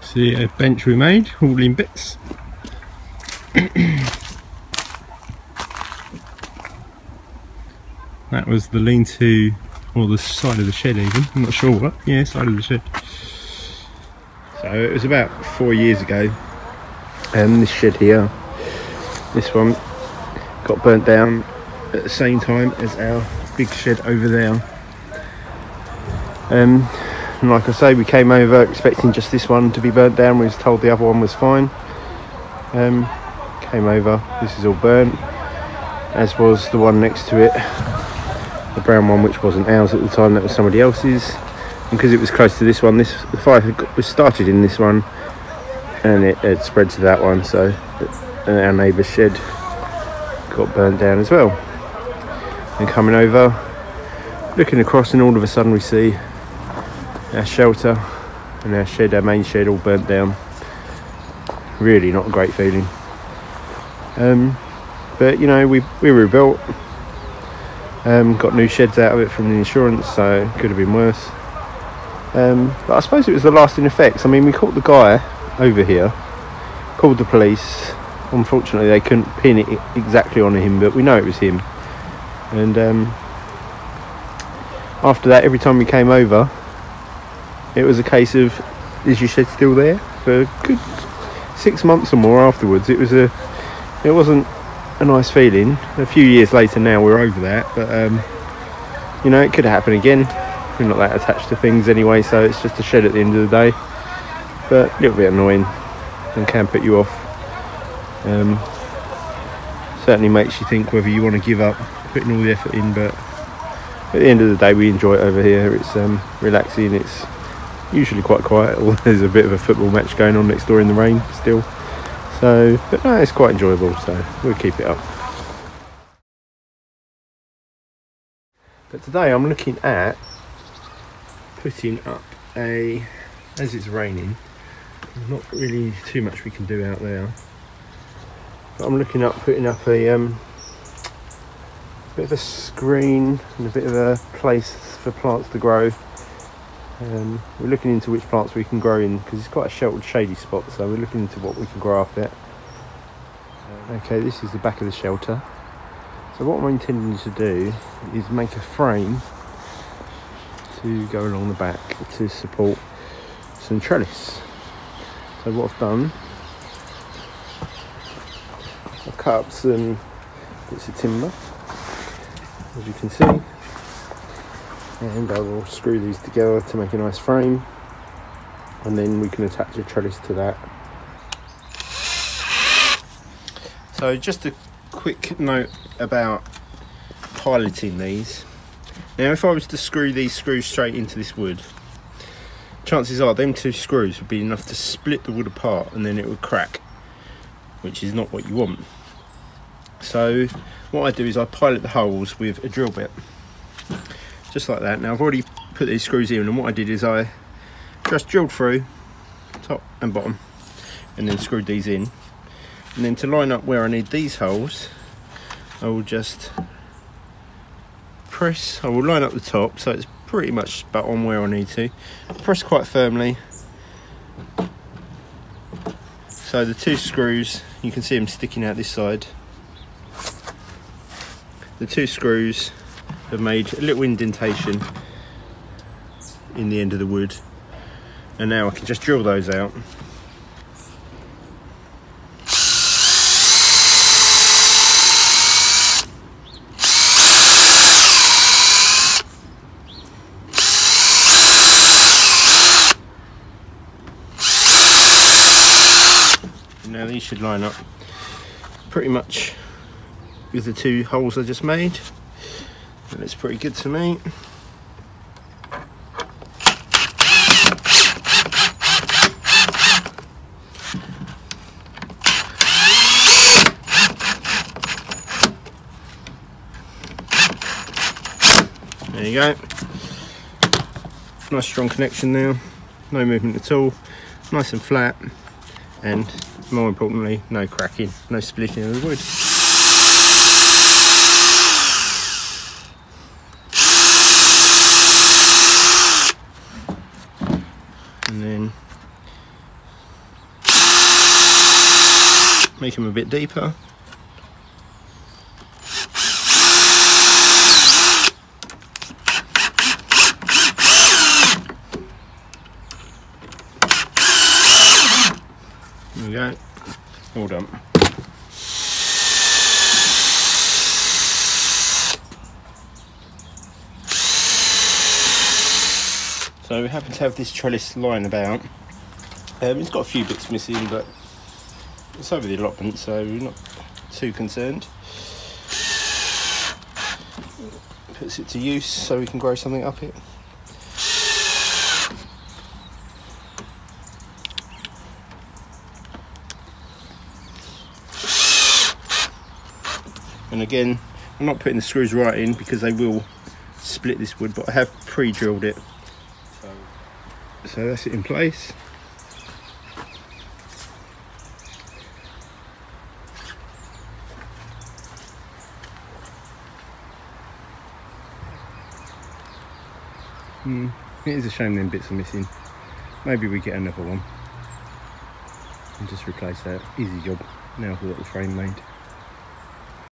See a bench we made, all in bits. That was the lean-to, or the side of the shed even, I'm not sure what, yeah, side of the shed. So it was about 4 years ago, and this shed here, this one, got burnt down at the same time as our big shed over there. And like I say, we came over expecting just this one to be burnt down. We was told the other one was fine. Came over, this is all burnt, as was the one next to it, the brown one, which wasn't ours at the time, that was somebody else's. And because it was close to this one, the fire was started in this one and it had spread to that one, so our neighbour's shed got burnt down as well. And coming over, looking across, and all of a sudden we see our shelter and our shed, our main shed, all burnt down. Really not a great feeling. But you know, we rebuilt, got new sheds out of it from the insurance, so it could have been worse. But I suppose it was the lasting effects. I mean, we caught the guy over here, called the police. Unfortunately they couldn't pin it exactly on him, but we know it was him. And after that, every time we came over, it was a case of, is your shed still there? For a good 6 months or more afterwards. It wasn't a nice feeling. A few years later now, we're over that, but you know, it could happen again. We're not that attached to things anyway, so it's just a shed at the end of the day, but a little bit annoying and can put you off. Certainly makes you think whether you want to give up putting all the effort in, but at the end of the day we enjoy it over here. It's relaxing, it's usually quite quiet, or there's a bit of a football match going on next door in the rain still, so but no, it's quite enjoyable, so we'll keep it up. But today I'm looking at putting up as it's raining, there's not really too much we can do out there, but I'm looking at putting up a bit of a screen and a bit of a place for plants to grow. We're looking into which plants we can grow in, because it's quite a sheltered, shady spot, so we're looking into what we can grow up there. Okay, this is the back of the shelter. So what I'm intending to do is make a frame to go along the back to support some trellis. So what I've done, I've cut up some bits of timber, as you can see, and I will screw these together to make a nice frame, and then we can attach a trellis to that. So just a quick note about piloting these. Now if I was to screw these screws straight into this wood, chances are them two screws would be enough to split the wood apart, and then it would crack, which is not what you want. So what I do is I pilot the holes with a drill bit, just like that. Now I've already put these screws in, and what I did is I just drilled through top and bottom and then screwed these in. And then to line up where I need these holes, I will just press, I will line up the top so it's pretty much spot on where I need to. Press quite firmly. So the two screws, you can see them sticking out this side. The two screws have made a little indentation in the end of the wood, and now I can just drill those out. Now these should line up pretty much with the two holes I just made. That looks pretty good to me. There you go. Nice strong connection there. No movement at all. Nice and flat. And more importantly, no cracking, no splitting of the wood. make them a bit deeper. There we go, all done. So we happen to have this trellis lying about. It's got a few bits missing, but it's over the allotment, so we're not too concerned. Puts it to use so we can grow something up it. And again, I'm not putting the screws right in because they will split this wood, but I have pre-drilled it. So that's it in place. It is a shame them bits are missing. Maybe we get another one and just replace that. Easy job. Now I've got the frame made.